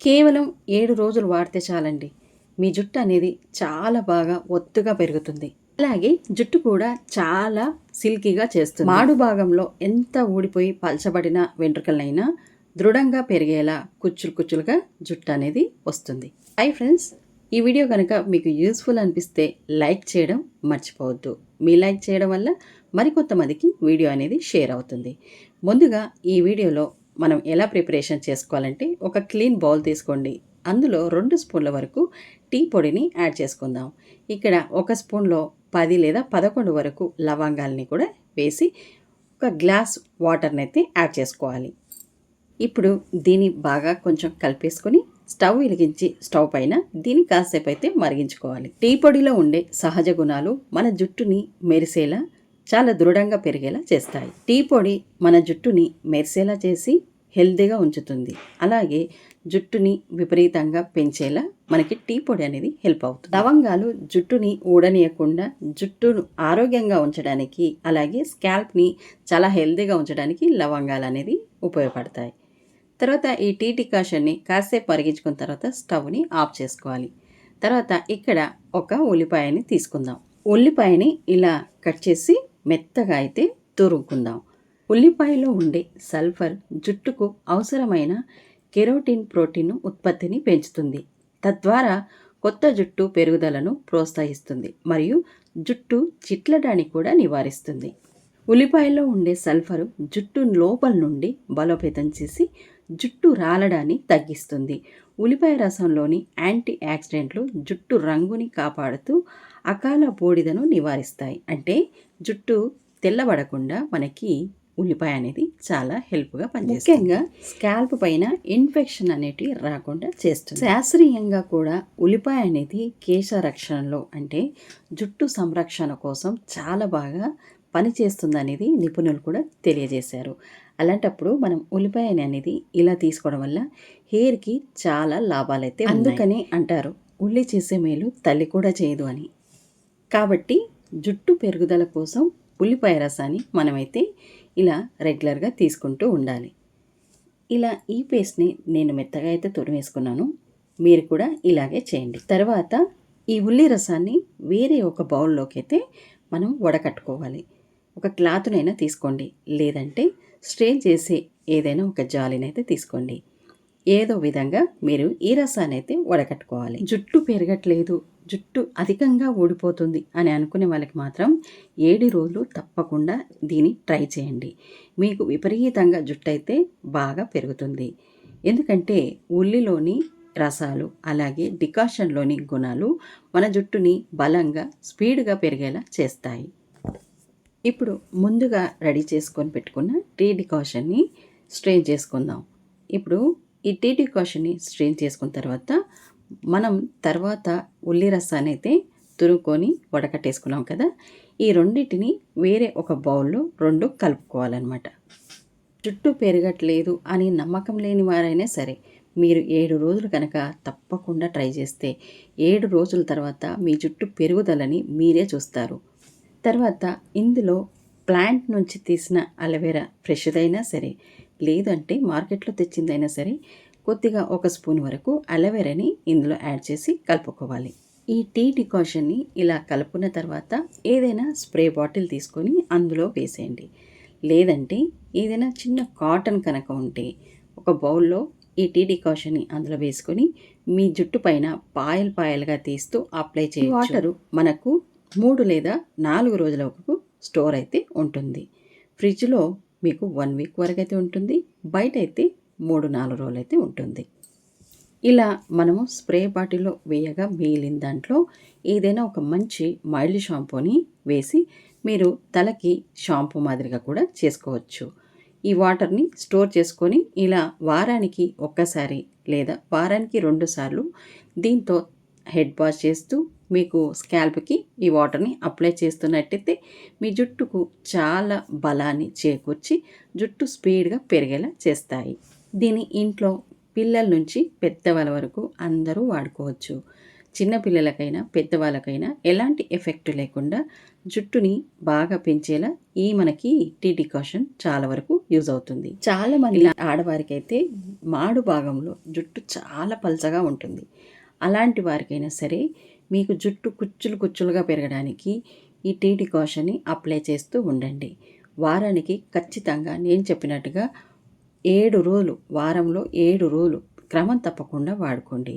కేవలం 7 రోజులు వాడితే చాలండి. మీ జుట్టు అనేది చాలా బాగా ఒత్తుగా పెరుగుతుంది. అలాగే జుట్టు కూడా చాలా సిల్కీగా చేస్తుంది. మాడు భాగంలో ఎంత ఊడిపోయి పలచబడిన వెంట్రుకలనైనా దృఢంగా పెరిగేలా కుచ్చులు కుచ్చులుగా జుట్టు అనేది వస్తుంది. హాయ్ ఫ్రెండ్స్, ఈ వీడియో కనుక మీకు యూస్ఫుల్ అనిపిస్తే లైక్ చేయడం మర్చిపోవద్దు. మీ లైక్ చేయడం వల్ల మరికొంతమందికి వీడియో అనేది షేర్ అవుతుంది. ముందుగా ఈ వీడియోలో మనం ఎలా ప్రిపరేషన్ చేసుకోవాలంటే, ఒక క్లీన్ బౌల్ తీసుకోండి. అందులో 2 స్పూన్ల వరకు టీ పొడిని యాడ్ చేసుకుందాం. ఇక్కడ 1 స్పూన్లో 10 లేదా 11 వరకు లవంగాల్ని కూడా వేసి ఒక గ్లాస్ వాటర్ని అయితే యాడ్ చేసుకోవాలి. ఇప్పుడు దీన్ని బాగా కొంచెం కలిపేసుకొని స్టవ్ వెలిగించి స్టవ్ పైన దీన్ని కాసేపు అయితే మరిగించుకోవాలి. టీ పొడిలో ఉండే సహజ గుణాలు మన జుట్టుని మెరిసేలా, చాలా దృఢంగా పెరిగేలా చేస్తాయి. టీ పొడి మన జుట్టుని మెరిసేలా చేసి హెల్తీగా ఉంచుతుంది. అలాగే జుట్టుని విపరీతంగా పెంచేలా మనకి టీ పొడి అనేది హెల్ప్ అవుతుంది. లవంగాలు జుట్టుని ఊడనీయకుండా జుట్టును ఆరోగ్యంగా ఉంచడానికి, అలాగే స్కాల్ప్ని చాలా హెల్తీగా ఉంచడానికి లవంగాలు అనేది ఉపయోగపడతాయి. తర్వాత ఈ టీ డికాషన్ని కాసేపు మరిగించుకున్న తర్వాత స్టవ్ని ఆఫ్ చేసుకోవాలి. తర్వాత ఇక్కడ ఒక ఉల్లిపాయని తీసుకుందాం. ఉల్లిపాయని ఇలా కట్ చేసి మెత్తగా అయితే తురుముకుందాం. ఉల్లిపాయలో ఉండే సల్ఫర్ జుట్టుకు అవసరమైన కెరోటిన్ ప్రోటీన్ ఉత్పత్తిని పెంచుతుంది. తద్వారా కొత్త జుట్టు పెరుగుదలను ప్రోత్సహిస్తుంది మరియు జుట్టు చిట్లడాన్ని కూడా నివారిస్తుంది. ఉల్లిపాయలో ఉండే సల్ఫరు జుట్టు లోపల నుండి బలోపేతం చేసి జుట్టు రాలడాన్ని తగ్గిస్తుంది. ఉల్లిపాయ రసంలోని యాంటీ ఆక్సిడెంట్లు జుట్టు రంగుని కాపాడుతూ అకాల బూడిదను నివారిస్తాయి. అంటే జుట్టు తెల్లబడకుండా మనకి ఉల్లిపాయ అనేది చాలా హెల్ప్గా పనిచేస్తుంది. ముఖ్యంగా స్కాల్ప్ పైన ఇన్ఫెక్షన్ అనేటి రాకుండా చేస్తుంది. శాస్త్రీయంగా కూడా ఉల్లిపాయ అనేది కేశ రక్షణలో, అంటే జుట్టు సంరక్షణ కోసం చాలా బాగా పనిచేస్తుంది అనేది నిపుణులు కూడా తెలియజేశారు. అలాంటప్పుడు మనం ఉల్లిపాయని అనేది ఇలా తీసుకోవడం వల్ల హెయిర్కి చాలా లాభాలైతే అందుకని అంటారు, ఉల్లి చేసే మేలు తల్లి కూడా చేయదు అని. కాబట్టి జుట్టు పెరుగుదల కోసం ఉల్లిపాయ రసాన్ని మనమైతే ఇలా రెగ్యులర్గా తీసుకుంటూ ఉండాలి. ఇలా ఈ పేస్ట్ని నేను మెత్తగా అయితే తురిమేసుకున్నాను. మీరు కూడా ఇలాగే చేయండి. తర్వాత ఈ ఉల్లి రసాన్ని వేరే ఒక బౌల్లోకి అయితే మనం వడకట్టుకోవాలి. ఒక క్లాత్నైనా తీసుకోండి, లేదంటే స్ట్రెయిన్ చేసే ఏదైనా ఒక జాలినైతే తీసుకోండి. ఏదో విధంగా మీరు ఈ రసాన్ని అయితే వడకట్టుకోవాలి. జుట్టు పెరగట్లేదు, జుట్టు అధికంగా ఊడిపోతుంది అని అనుకునే వాళ్ళకి మాత్రం 7 రోజులు తప్పకుండా దీన్ని ట్రై చేయండి. మీకు విపరీతంగా జుట్టు అయితే బాగా పెరుగుతుంది. ఎందుకంటే ఉల్లిలోని రసాలు, అలాగే డికాషన్లోని గుణాలు మన జుట్టుని బలంగా స్పీడ్గా పెరిగేలా చేస్తాయి. ఇప్పుడు ముందుగా రెడీ చేసుకొని పెట్టుకున్న టీ డికాషన్ని స్ట్రెయిన్ చేసుకుందాం. ఇప్పుడు ఈ టీ డికాషన్ని స్ట్రెయిన్ చేసుకున్న తర్వాత మనం తర్వాత ఉల్లి రసాన్ని అయితే తురుముకొని వడకట్టేసుకున్నాం కదా, ఈ రెండింటిని వేరే ఒక బౌల్లో 2 కలుపుకోవాలన్నమాట. జుట్టు పెరగట్లేదు అని నమ్మకం లేని వారైనా సరే మీరు 7 రోజులు కనుక తప్పకుండా ట్రై చేస్తే 7 రోజుల తర్వాత మీ జుట్టు పెరుగుదలని మీరే చూస్తారు. తర్వాత ఇందులో ప్లాంట్ నుంచి తీసిన అలోవెరా ఫ్రెష్దైనా సరే, లేదంటే మార్కెట్లో తెచ్చిందైనా సరే, కొద్దిగా 1 స్పూన్ వరకు అలోవెరాని ఇందులో యాడ్ చేసి కలుపుకోవాలి. ఈ టీ డికాషన్ని ఇలా కలుపుకున్న తర్వాత ఏదైనా స్ప్రే బాటిల్ తీసుకొని అందులో వేసేయండి. లేదంటే ఏదైనా చిన్న కాటన్ కనుక ఉంటే ఒక బౌల్లో ఈ టీ డికాషన్ని అందులో వేసుకొని మీ జుట్టు పైన పాయలు పాయలుగా తీస్తూ అప్లై చేయవచ్చు. వాటరు మనకు 3 లేదా 4 రోజుల వరకు స్టోర్ అయితే ఉంటుంది. ఫ్రిడ్జ్లో మీకు 1 వీక్ వరకు అయితే ఉంటుంది, బయట అయితే 3-4 రోజులు అయితే ఉంటుంది. ఇలా మనము స్ప్రే బాటిల్లో వేయగా మిగిలిన దాంట్లో ఏదైనా ఒక మంచి మైల్డ్ షాంపూని వేసి మీరు తలకి షాంపూ మాదిరిగా కూడా చేసుకోవచ్చు. ఈ వాటర్ని స్టోర్ చేసుకొని ఇలా వారానికి ఒక్కసారి లేదా వారానికి 2 సార్లు దీంతో హెడ్ వాష్ చేస్తూ మీకు స్కాల్ప్కి ఈ వాటర్ని అప్లై చేస్తున్నట్టయితే మీ జుట్టుకు చాలా బలాన్ని చేకూర్చి జుట్టు స్పీడ్గా పెరిగేలా చేస్తాయి. దీని ఇంట్లో పిల్లల నుంచి పెద్దవాళ్ళ వరకు అందరూ వాడుకోవచ్చు. చిన్నపిల్లలకైనా పెద్దవాళ్ళకైనా ఎలాంటి ఎఫెక్ట్ లేకుండా జుట్టుని బాగా పెంచేలా ఈ మనకి టీ డికాషన్ చాలా వరకు యూజ్ అవుతుంది. చాలామంది ఆడవారికి అయితే మాడు భాగంలో జుట్టు చాలా పల్చగా ఉంటుంది. అలాంటి వారికైనా సరే మీకు జుట్టు కుచ్చులు కుచ్చులుగా పెరగడానికి ఈ టీ డికాషన్ని అప్లై చేస్తూ ఉండండి. వారానికి ఖచ్చితంగా నేను చెప్పినట్టుగా 7 రోజులు, వారంలో 7 రోజులు క్రమం తప్పకుండా వాడుకోండి.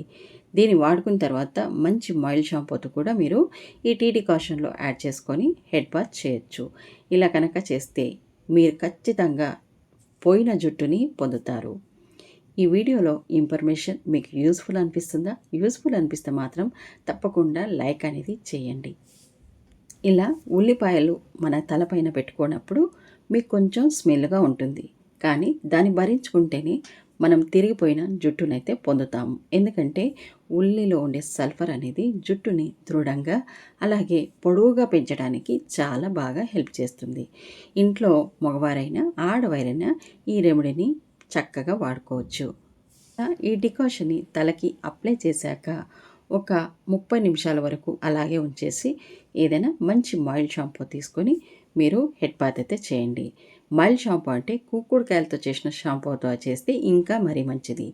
దీన్ని వాడుకున్న తర్వాత మంచి మైల్డ్ షాంపూతో కూడా మీరు ఈ టీ డికాషన్లో యాడ్ చేసుకొని హెడ్ బాత్ చేయొచ్చు. ఇలా కనుక చేస్తే మీరు ఖచ్చితంగా పోయిన జుట్టుని పొందుతారు. ఈ వీడియోలో ఇన్ఫర్మేషన్ మీకు యూస్ఫుల్ అనిపిస్తుందా? యూస్ఫుల్ అనిపిస్తే మాత్రం తప్పకుండా లైక్ అనేది చేయండి. ఇలా ఉల్లిపాయలు మన తలపైన పెట్టుకున్నప్పుడు మీకు కొంచెం స్మెల్గా ఉంటుంది, కానీ దాన్ని భరించుకుంటేనే మనం తిరిగిపోయిన జుట్టునైతే పొందుతాము. ఎందుకంటే ఉల్లిలో ఉండే సల్ఫర్ అనేది జుట్టుని దృఢంగా అలాగే పొడవుగా పెంచడానికి చాలా బాగా హెల్ప్ చేస్తుంది. ఇంట్లో మగవారైనా ఆడవారైనా ఈ రెమెడీని చక్కగా వాడుకోవచ్చు. ఈ డికాషన్ని తలకి అప్లై చేశాక ఒక 30 నిమిషాల వరకు అలాగే ఉంచేసి ఏదైనా మంచి మైల్డ్ షాంపూ తీసుకొని మీరు హెడ్ బాత్ అయితే చేయండి. మైల్డ్ షాంపూ అంటే కుంకుడుకాయలతో చేసిన షాంపూతో చేస్తే ఇంకా మరీ మంచిది.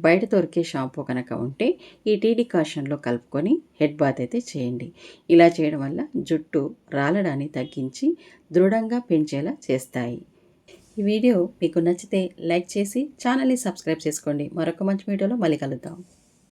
బయట దొరికే షాంపూ కనుక ఉంటే ఈ టీ డికాషన్లో కలుపుకొని హెడ్ బాత్ అయితే చేయండి. ఇలా చేయడం వల్ల జుట్టు రాలడాన్ని తగ్గించి దృఢంగా పెంచేలా చేస్తాయి. ఈ వీడియో మీకు నచ్చితే లైక్ చేసి ఛానల్ని సబ్స్క్రైబ్ చేసుకోండి. మరొక మంచి వీడియోలో మళ్ళీ కలుద్దాం.